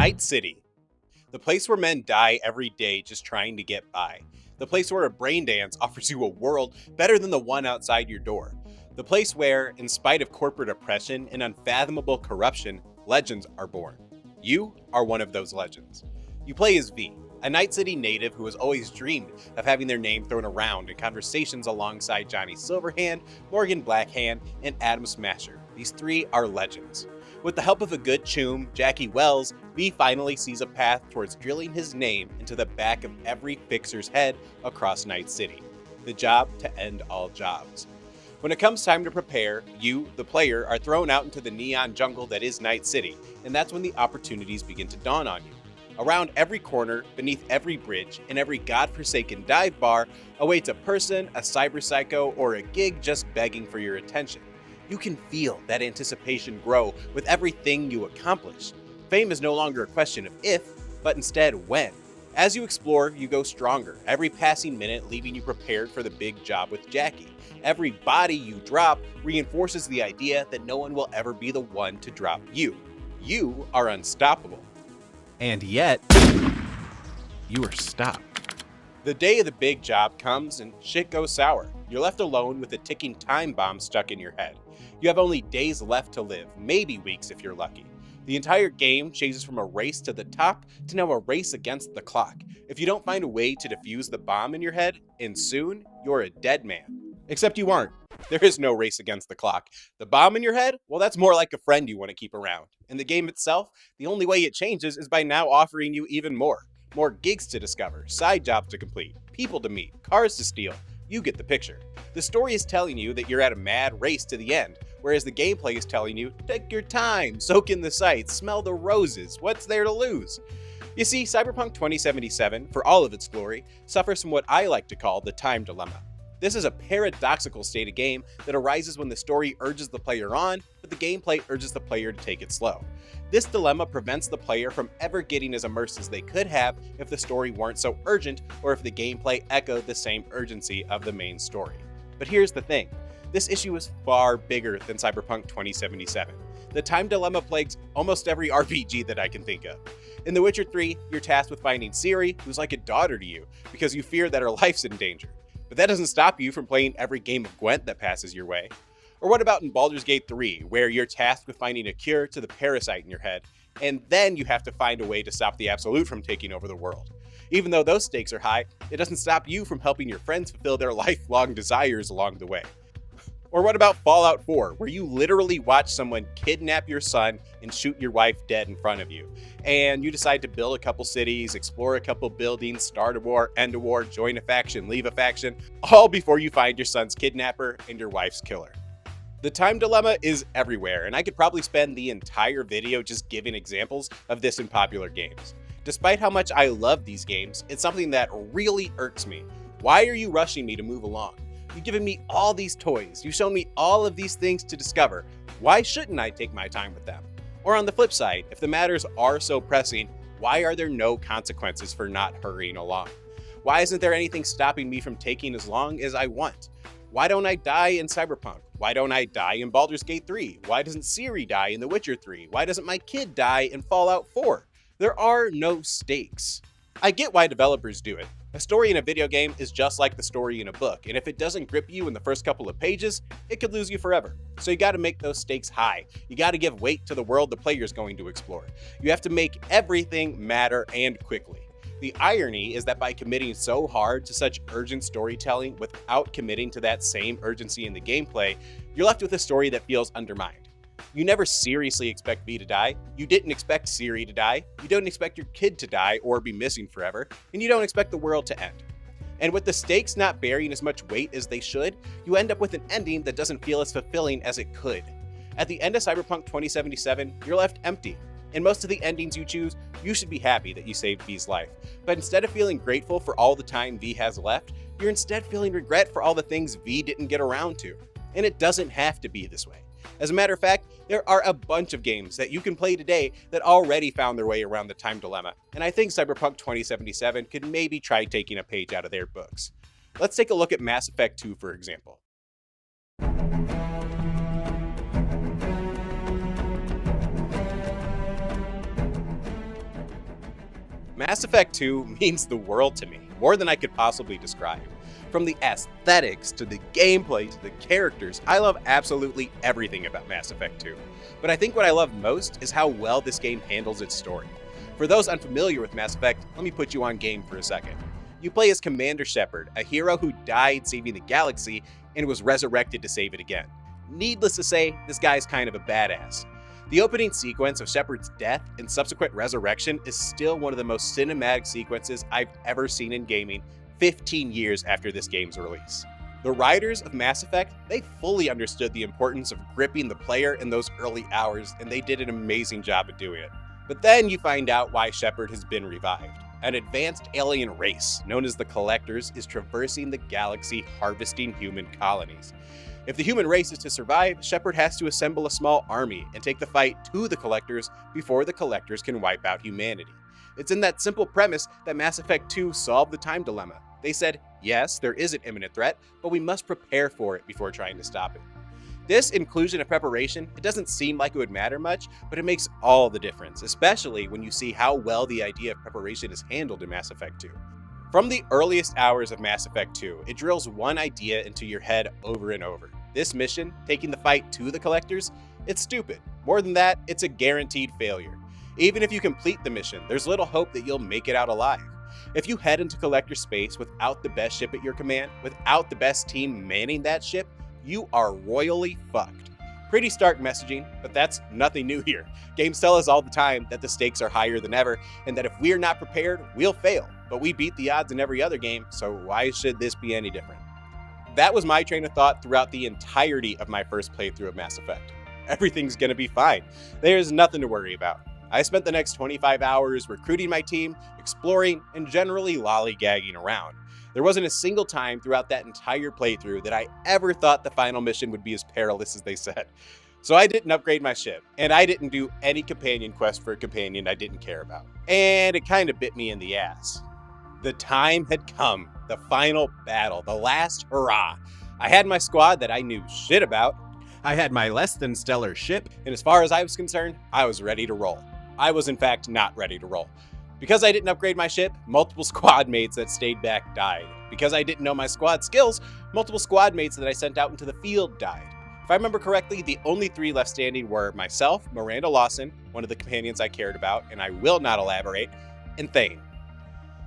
Night City, the place where men die every day just trying to get by. The place where a brain dance offers you a world better than the one outside your door. The place where, in spite of corporate oppression and unfathomable corruption, legends are born. You are one of those legends. You play as V, a Night City native who has always dreamed of having their name thrown around in conversations alongside Johnny Silverhand, Morgan Blackhand, and Adam Smasher. These three are legends. With the help of a good choom, Jackie Wells, V finally sees a path towards drilling his name into the back of every fixer's head across Night City. The job to end all jobs. When it comes time to prepare, you, the player, are thrown out into the neon jungle that is Night City, and that's when the opportunities begin to dawn on you. Around every corner, beneath every bridge, in every godforsaken dive bar, awaits a person, a cyber psycho, or a gig just begging for your attention. You can feel that anticipation grow with everything you accomplish. Fame is no longer a question of if, but instead when. As you explore, you go stronger, every passing minute leaving you prepared for the big job with Jackie. Every body you drop reinforces the idea that no one will ever be the one to drop you. You are unstoppable. And yet, you are stopped. The day of the big job comes and shit goes sour. You're left alone with a ticking time bomb stuck in your head. You have only days left to live, maybe weeks if you're lucky. The entire game changes from a race to the top to now a race against the clock. If you don't find a way to defuse the bomb in your head, and soon, you're a dead man. Except you aren't. There is no race against the clock. The bomb in your head? Well, that's more like a friend you want to keep around. In the game itself, the only way it changes is by now offering you even more. More gigs to discover, side jobs to complete, people to meet, cars to steal. You get the picture. The story is telling you that you're at a mad race to the end, whereas the gameplay is telling you, take your time, soak in the sights, smell the roses, what's there to lose? You see, Cyberpunk 2077, for all of its glory, suffers from what I like to call the time dilemma. This is a paradoxical state of game that arises when the story urges the player on, but the gameplay urges the player to take it slow. This dilemma prevents the player from ever getting as immersed as they could have if the story weren't so urgent or if the gameplay echoed the same urgency of the main story. But here's the thing, this issue is far bigger than Cyberpunk 2077. The time dilemma plagues almost every RPG that I can think of. In The Witcher 3, you're tasked with finding Ciri, who's like a daughter to you, because you fear that her life's in danger. But that doesn't stop you from playing every game of Gwent that passes your way. Or what about in Baldur's Gate 3, where you're tasked with finding a cure to the parasite in your head, and then you have to find a way to stop the Absolute from taking over the world. Even though those stakes are high, it doesn't stop you from helping your friends fulfill their lifelong desires along the way. Or what about Fallout 4, where you literally watch someone kidnap your son and shoot your wife dead in front of you, and you decide to build a couple cities, explore a couple buildings, start a war, end a war, join a faction, leave a faction, all before you find your son's kidnapper and your wife's killer. The time dilemma is everywhere, and I could probably spend the entire video just giving examples of this in popular games. Despite how much I love these games, it's something that really irks me. Why are you rushing me to move along? You've given me all these toys, you've shown me all of these things to discover. Why shouldn't I take my time with them? Or on the flip side, if the matters are so pressing, why are there no consequences for not hurrying along? Why isn't there anything stopping me from taking as long as I want? Why don't I die in Cyberpunk? Why don't I die in Baldur's Gate 3? Why doesn't Ciri die in The Witcher 3? Why doesn't my kid die in Fallout 4? There are no stakes. I get why developers do it. A story in a video game is just like the story in a book, and if it doesn't grip you in the first couple of pages, it could lose you forever. So you gotta make those stakes high. You gotta give weight to the world the player's going to explore. You have to make everything matter and quickly. The irony is that by committing so hard to such urgent storytelling without committing to that same urgency in the gameplay, you're left with a story that feels undermined. You never seriously expect V to die, you didn't expect Ciri to die, you don't expect your kid to die or be missing forever, and you don't expect the world to end. And with the stakes not bearing as much weight as they should, you end up with an ending that doesn't feel as fulfilling as it could. At the end of Cyberpunk 2077, you're left empty. In most of the endings you choose, you should be happy that you saved V's life. But instead of feeling grateful for all the time V has left, you're instead feeling regret for all the things V didn't get around to. And it doesn't have to be this way. As a matter of fact, there are a bunch of games that you can play today that already found their way around the time dilemma, and I think Cyberpunk 2077 could maybe try taking a page out of their books. Let's take a look at Mass Effect 2, for example. Mass Effect 2 means the world to me, more than I could possibly describe. From the aesthetics, to the gameplay, to the characters, I love absolutely everything about Mass Effect 2. But I think what I love most is how well this game handles its story. For those unfamiliar with Mass Effect, let me put you on game for a second. You play as Commander Shepard, a hero who died saving the galaxy and was resurrected to save it again. Needless to say, this guy's kind of a badass. The opening sequence of Shepard's death and subsequent resurrection is still one of the most cinematic sequences I've ever seen in gaming 15 years after this game's release. The writers of Mass Effect, they fully understood the importance of gripping the player in those early hours, and they did an amazing job of doing it. But then you find out why Shepard has been revived. An advanced alien race, known as the Collectors, is traversing the galaxy harvesting human colonies. If the human race is to survive, Shepard has to assemble a small army and take the fight to the Collectors before the Collectors can wipe out humanity. It's in that simple premise that Mass Effect 2 solved the time dilemma. They said, yes, there is an imminent threat, but we must prepare for it before trying to stop it. This inclusion of preparation, it doesn't seem like it would matter much, but it makes all the difference, especially when you see how well the idea of preparation is handled in Mass Effect 2. From the earliest hours of Mass Effect 2, it drills one idea into your head over and over. This mission, taking the fight to the Collectors, it's stupid. More than that, it's a guaranteed failure. Even if you complete the mission, there's little hope that you'll make it out alive. If you head into Collector space without the best ship at your command, without the best team manning that ship, you are royally fucked. Pretty stark messaging, but that's nothing new here. Games tell us all the time that the stakes are higher than ever, and that if we're not prepared, we'll fail. But we beat the odds in every other game, so why should this be any different? That was my train of thought throughout the entirety of my first playthrough of Mass Effect. Everything's gonna be fine. There's nothing to worry about. I spent the next 25 hours recruiting my team, exploring, and generally lollygagging around. There wasn't a single time throughout that entire playthrough that I ever thought the final mission would be as perilous as they said. So I didn't upgrade my ship, and I didn't do any companion quest for a companion I didn't care about. And it kind of bit me in the ass. The time had come, the final battle, the last hurrah. I had my squad that I knew shit about. I had my less than stellar ship, and as far as I was concerned, I was ready to roll. I was in fact not ready to roll. Because I didn't upgrade my ship, multiple squad mates that stayed back died. Because I didn't know my squad skills, multiple squad mates that I sent out into the field died. If I remember correctly, the only three left standing were myself, Miranda Lawson, one of the companions I cared about, and I will not elaborate, and Thane.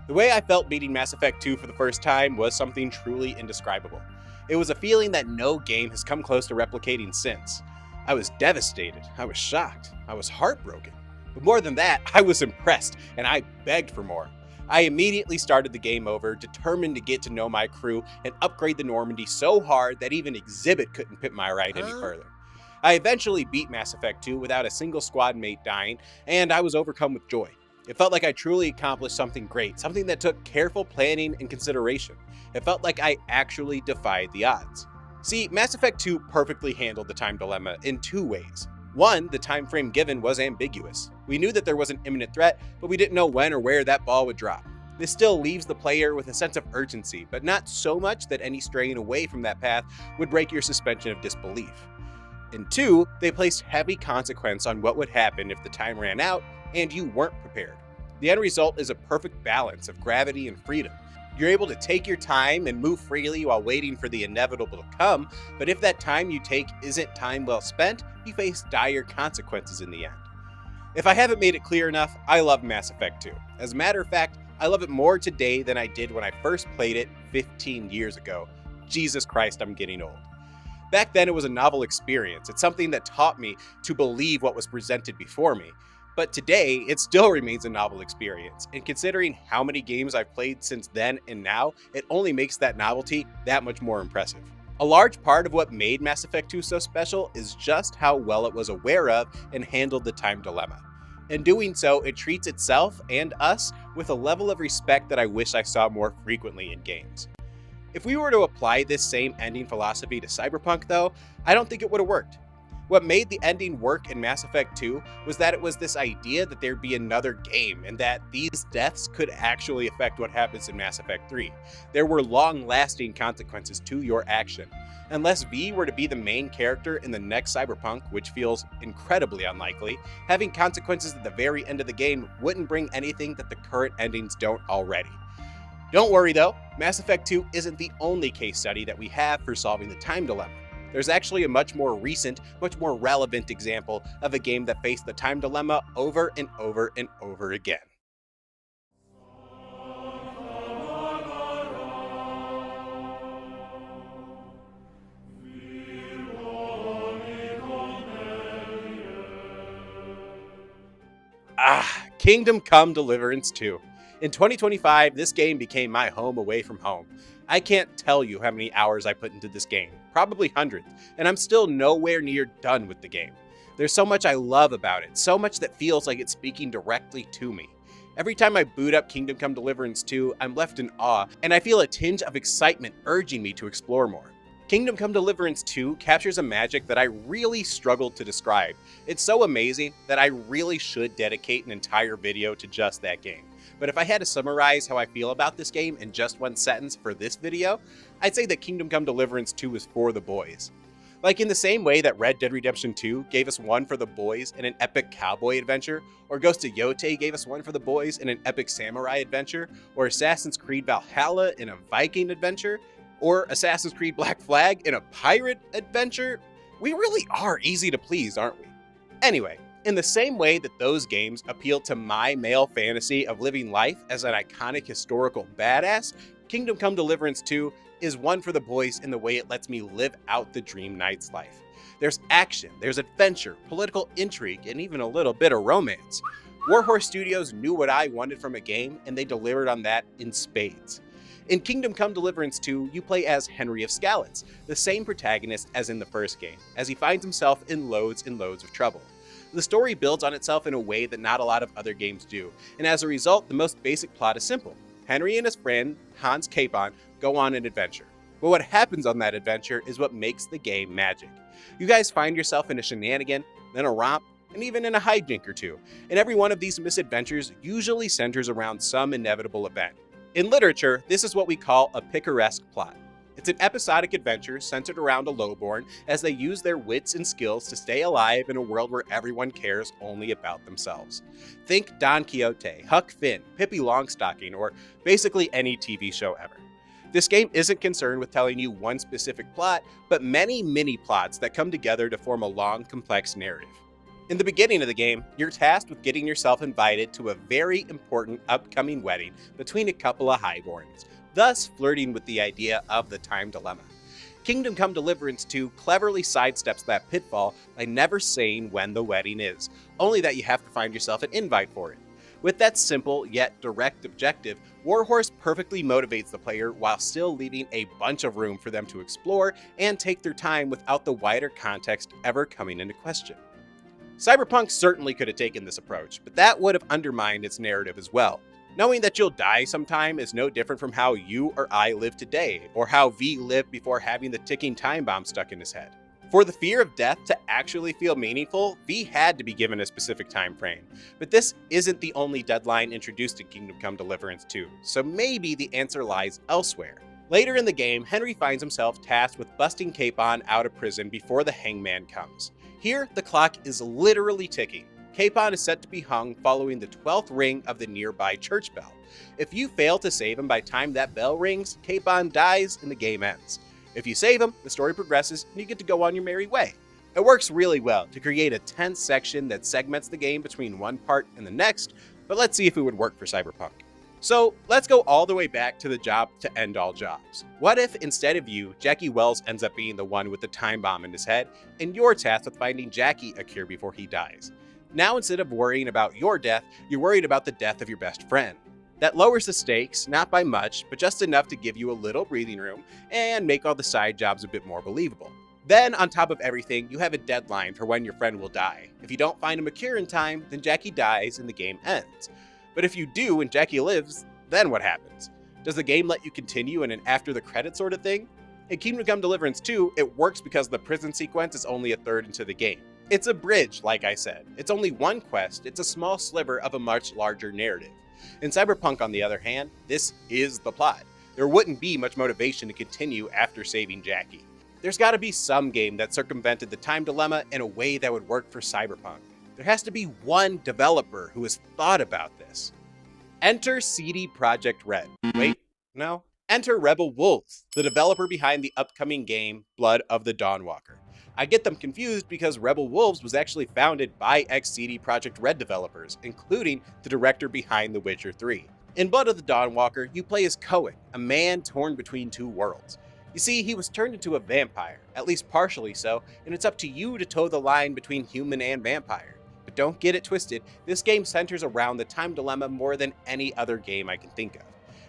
The way I felt beating Mass Effect 2 for the first time was something truly indescribable. It was a feeling that no game has come close to replicating since. I was devastated, I was shocked, I was heartbroken. But more than that, I was impressed, and I begged for more. I immediately started the game over, determined to get to know my crew and upgrade the Normandy so hard that even Exhibit couldn't pit my ride any further. I eventually beat Mass Effect 2 without a single squad mate dying, and I was overcome with joy. It felt like I truly accomplished something great, something that took careful planning and consideration. It felt like I actually defied the odds. See, Mass Effect 2 perfectly handled the time dilemma in two ways. One, the time frame given was ambiguous. We knew that there was an imminent threat, but we didn't know when or where that ball would drop. This still leaves the player with a sense of urgency, but not so much that any straying away from that path would break your suspension of disbelief. And two, they placed heavy consequence on what would happen if the time ran out and you weren't prepared. The end result is a perfect balance of gravity and freedom. You're able to take your time and move freely while waiting for the inevitable to come, but if that time you take isn't time well spent, you face dire consequences in the end. If I haven't made it clear enough, I love Mass Effect 2. As a matter of fact, I love it more today than I did when I first played it 15 years ago. Jesus Christ, I'm getting old. Back then it was a novel experience. It's something that taught me to believe what was presented before me. But today, it still remains a novel experience, and considering how many games I've played since then and now, it only makes that novelty that much more impressive. A large part of what made Mass Effect 2 so special is just how well it was aware of and handled the time dilemma. In doing so, it treats itself and us with a level of respect that I wish I saw more frequently in games. If we were to apply this same ending philosophy to Cyberpunk though, I don't think it would have worked. What made the ending work in Mass Effect 2 was that it was this idea that there'd be another game and that these deaths could actually affect what happens in Mass Effect 3. There were long-lasting consequences to your action. Unless V were to be the main character in the next Cyberpunk, which feels incredibly unlikely, having consequences at the very end of the game wouldn't bring anything that the current endings don't already. Don't worry though, Mass Effect 2 isn't the only case study that we have for solving the time dilemma. There's actually a much more recent, much more relevant example of a game that faced the time dilemma over and over and over again. Kingdom Come Deliverance 2. In 2025, this game became my home away from home. I can't tell you how many hours I put into this game, probably hundreds, and I'm still nowhere near done with the game. There's so much I love about it, so much that feels like it's speaking directly to me. Every time I boot up Kingdom Come Deliverance 2, I'm left in awe, and I feel a tinge of excitement urging me to explore more. Kingdom Come Deliverance 2 captures a magic that I really struggled to describe. It's so amazing that I really should dedicate an entire video to just that game. But if I had to summarize how I feel about this game in just one sentence for this video, I'd say that Kingdom Come Deliverance 2 is for the boys. Like in the same way that Red Dead Redemption 2 gave us one for the boys in an epic cowboy adventure, or Ghost of Yotei gave us one for the boys in an epic samurai adventure, or Assassin's Creed Valhalla in a Viking adventure, or Assassin's Creed Black Flag in a pirate adventure, we really are easy to please, aren't we? Anyway, in the same way that those games appeal to my male fantasy of living life as an iconic historical badass, Kingdom Come Deliverance 2 is one for the boys in the way it lets me live out the dream knight's life. There's action, there's adventure, political intrigue, and even a little bit of romance. Warhorse Studios knew what I wanted from a game, and they delivered on that in spades. In Kingdom Come Deliverance 2, you play as Henry of Skalitz, the same protagonist as in the first game, as he finds himself in loads and loads of trouble. The story builds on itself in a way that not a lot of other games do, and as a result, the most basic plot is simple. Henry and his friend, Hans Capon, go on an adventure. But what happens on that adventure is what makes the game magic. You guys find yourself in a shenanigan, then a romp, and even in a hijink or two, and every one of these misadventures usually centers around some inevitable event. In literature, this is what we call a picaresque plot. It's an episodic adventure centered around a lowborn as they use their wits and skills to stay alive in a world where everyone cares only about themselves. Think Don Quixote, Huck Finn, Pippi Longstocking, or basically any TV show ever. This game isn't concerned with telling you one specific plot, but many mini-plots that come together to form a long, complex narrative. In the beginning of the game, you're tasked with getting yourself invited to a very important upcoming wedding between a couple of highborns, thus flirting with the idea of the time dilemma. Kingdom Come Deliverance 2 cleverly sidesteps that pitfall by never saying when the wedding is, only that you have to find yourself an invite for it. With that simple yet direct objective, Warhorse perfectly motivates the player while still leaving a bunch of room for them to explore and take their time without the wider context ever coming into question. Cyberpunk certainly could have taken this approach, but that would have undermined its narrative as well. Knowing that you'll die sometime is no different from how you or I live today, or how V lived before having the ticking time bomb stuck in his head. For the fear of death to actually feel meaningful, V had to be given a specific time frame. But this isn't the only deadline introduced in Kingdom Come Deliverance 2, so maybe the answer lies elsewhere. Later in the game, Henry finds himself tasked with busting Capon out of prison before the hangman comes. Here, the clock is literally ticking. Capon is set to be hung following the 12th ring of the nearby church bell. If you fail to save him by time that bell rings, Capon dies and the game ends. If you save him, the story progresses and you get to go on your merry way. It works really well to create a tense section that segments the game between one part and the next, but let's see if it would work for Cyberpunk. So let's go all the way back to the job to end all jobs. What if instead of you, Jackie Wells ends up being the one with the time bomb in his head, and you're tasked with finding Jackie a cure before he dies? Now instead of worrying about your death, you're worried about the death of your best friend. That lowers the stakes, not by much, but just enough to give you a little breathing room and make all the side jobs a bit more believable. Then, on top of everything, you have a deadline for when your friend will die. If you don't find him a cure in time, then Jackie dies and the game ends. But if you do and Jackie lives, then what happens? Does the game let you continue in an after the credits sort of thing? In Kingdom Come Deliverance 2, it works because the prison sequence is only a third into the game. It's a bridge, like I said. It's only one quest, it's a small sliver of a much larger narrative. In Cyberpunk, on the other hand, this is the plot. There wouldn't be much motivation to continue after saving Jackie. There's gotta be some game that circumvented the time dilemma in a way that would work for Cyberpunk. There has to be one developer who has thought about this. Enter CD Projekt Red. Wait, no? Enter Rebel Wolves, the developer behind the upcoming game Blood of the Dawnwalker. I get them confused because Rebel Wolves was actually founded by ex-CD Projekt Red developers, including the director behind The Witcher 3. In Blood of the Dawnwalker, you play as Cohen, a man torn between two worlds. You see, he was turned into a vampire, at least partially so, and it's up to you to toe the line between human and vampire. But don't get it twisted, this game centers around the time dilemma more than any other game I can think of.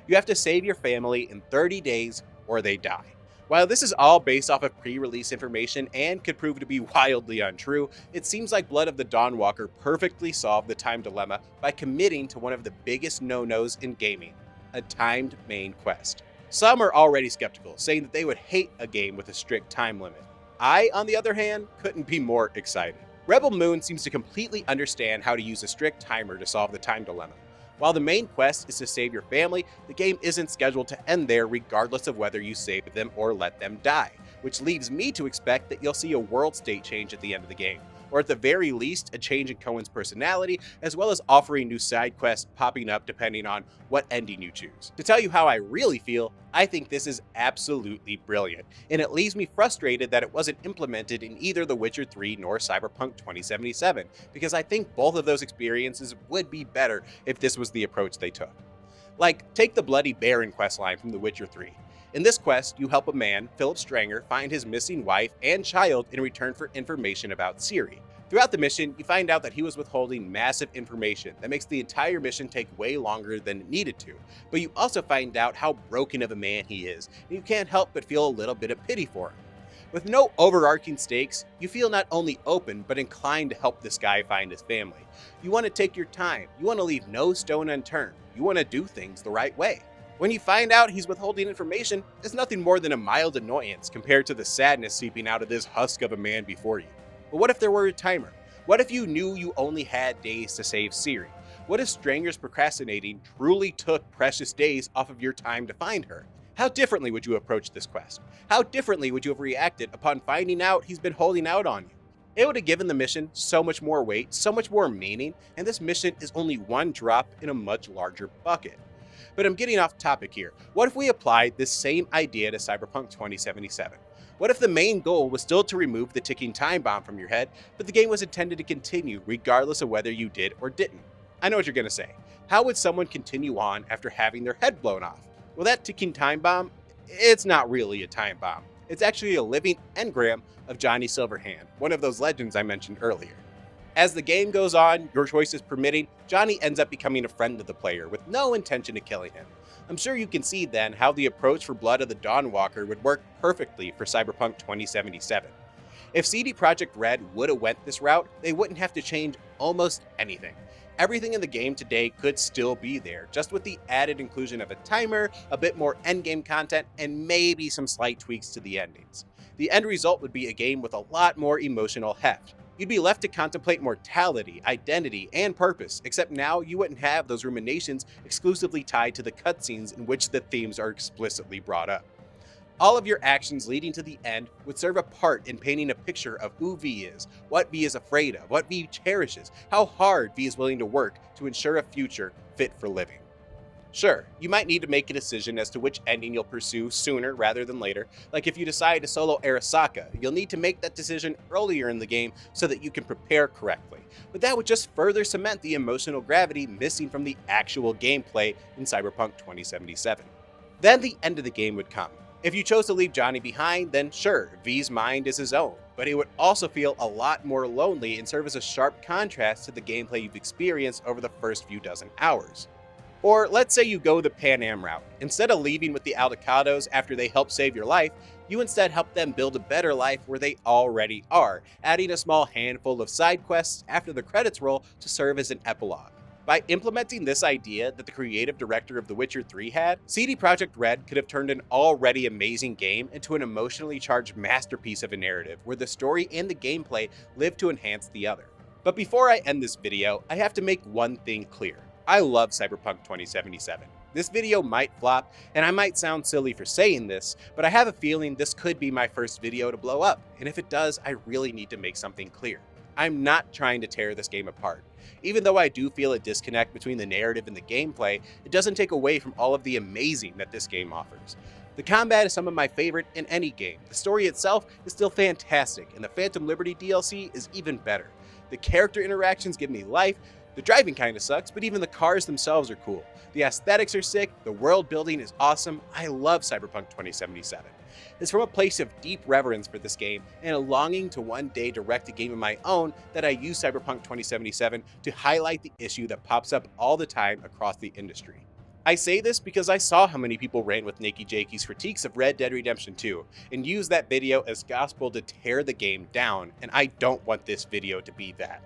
You have to save your family in 30 days or they die. While this is all based off of pre-release information and could prove to be wildly untrue, it seems like Blood of the Dawnwalker perfectly solved the time dilemma by committing to one of the biggest no-nos in gaming, a timed main quest. Some are already skeptical, saying that they would hate a game with a strict time limit. I, on the other hand, couldn't be more excited. Rebel Moon seems to completely understand how to use a strict timer to solve the time dilemma. While the main quest is to save your family, the game isn't scheduled to end there regardless of whether you save them or let them die, which leaves me to expect that you'll see a world state change at the end of the game, or at the very least a change in Cohen's personality, as well as offering new side quests popping up depending on what ending you choose. To tell you how I really feel, I think this is absolutely brilliant, and it leaves me frustrated that it wasn't implemented in either The Witcher 3 nor Cyberpunk 2077, because I think both of those experiences would be better if this was the approach they took. Like, take the Bloody Baron questline from The Witcher 3. In this quest, you help a man, Philip Stranger, find his missing wife and child in return for information about Ciri. Throughout the mission, you find out that he was withholding massive information that makes the entire mission take way longer than it needed to, but you also find out how broken of a man he is, and you can't help but feel a little bit of pity for him. With no overarching stakes, you feel not only open, but inclined to help this guy find his family. You want to take your time, you want to leave no stone unturned, you want to do things the right way. When you find out he's withholding information, it's nothing more than a mild annoyance compared to the sadness seeping out of this husk of a man before you. But what if there were a timer? What if you knew you only had days to save Ciri? What if Stranger's procrastinating truly took precious days off of your time to find her? How differently would you approach this quest? How differently would you have reacted upon finding out he's been holding out on you? It would have given the mission so much more weight, so much more meaning, and this mission is only one drop in a much larger bucket. But I'm getting off topic here. What if we applied this same idea to Cyberpunk 2077? What if the main goal was still to remove the ticking time bomb from your head, but the game was intended to continue regardless of whether you did or didn't? I know what you're going to say. How would someone continue on after having their head blown off? Well, that ticking time bomb, it's not really a time bomb. It's actually a living engram of Johnny Silverhand, one of those legends I mentioned earlier. As the game goes on, your choices permitting, Johnny ends up becoming a friend of the player with no intention of killing him. I'm sure you can see then how the approach for Blood of the Dawnwalker would work perfectly for Cyberpunk 2077. If CD Projekt Red would have went this route, they wouldn't have to change almost anything. Everything in the game today could still be there, just with the added inclusion of a timer, a bit more endgame content, and maybe some slight tweaks to the endings. The end result would be a game with a lot more emotional heft. You'd be left to contemplate mortality, identity, and purpose, except now you wouldn't have those ruminations exclusively tied to the cutscenes in which the themes are explicitly brought up. All of your actions leading to the end would serve a part in painting a picture of who V is, what V is afraid of, what V cherishes, how hard V is willing to work to ensure a future fit for living. Sure, you might need to make a decision as to which ending you'll pursue sooner rather than later. Like if you decide to solo Arasaka, you'll need to make that decision earlier in the game so that you can prepare correctly. But that would just further cement the emotional gravity missing from the actual gameplay in Cyberpunk 2077. Then the end of the game would come. If you chose to leave Johnny behind, then sure, V's mind is his own, but it would also feel a lot more lonely and serve as a sharp contrast to the gameplay you've experienced over the first few dozen hours. Or let's say you go the Pan Am route. Instead of leaving with the Aldecados after they help save your life, you instead help them build a better life where they already are, adding a small handful of side quests after the credits roll to serve as an epilogue. By implementing this idea that the creative director of The Witcher 3 had, CD Projekt Red could have turned an already amazing game into an emotionally charged masterpiece of a narrative where the story and the gameplay live to enhance the other. But before I end this video, I have to make one thing clear. I love Cyberpunk 2077. This video might flop, and I might sound silly for saying this, but I have a feeling this could be my first video to blow up, and if it does, I really need to make something clear. I'm not trying to tear this game apart. Even though I do feel a disconnect between the narrative and the gameplay, it doesn't take away from all of the amazing that this game offers. The combat is some of my favorite in any game, the story itself is still fantastic, and the Phantom Liberty DLC is even better. The character interactions give me life, the driving kinda sucks, but even the cars themselves are cool. The aesthetics are sick, the world building is awesome, I love Cyberpunk 2077. It's from a place of deep reverence for this game and a longing to one day direct a game of my own that I use Cyberpunk 2077 to highlight the issue that pops up all the time across the industry. I say this because I saw how many people ran with Nakey Jakey's critiques of Red Dead Redemption 2 and used that video as gospel to tear the game down, and I don't want this video to be that.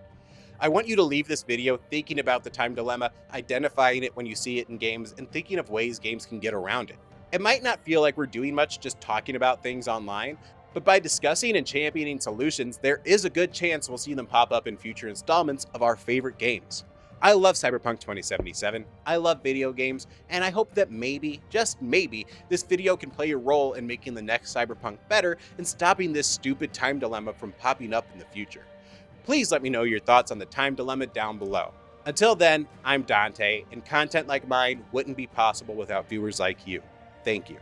I want you to leave this video thinking about the time dilemma, identifying it when you see it in games, and thinking of ways games can get around it. It might not feel like we're doing much just talking about things online, but by discussing and championing solutions, there is a good chance we'll see them pop up in future installments of our favorite games. I love Cyberpunk 2077, I love video games, and I hope that maybe, just maybe, this video can play a role in making the next Cyberpunk better and stopping this stupid time dilemma from popping up in the future. Please let me know your thoughts on the time dilemma down below. Until then, I'm Dante, and content like mine wouldn't be possible without viewers like you. Thank you.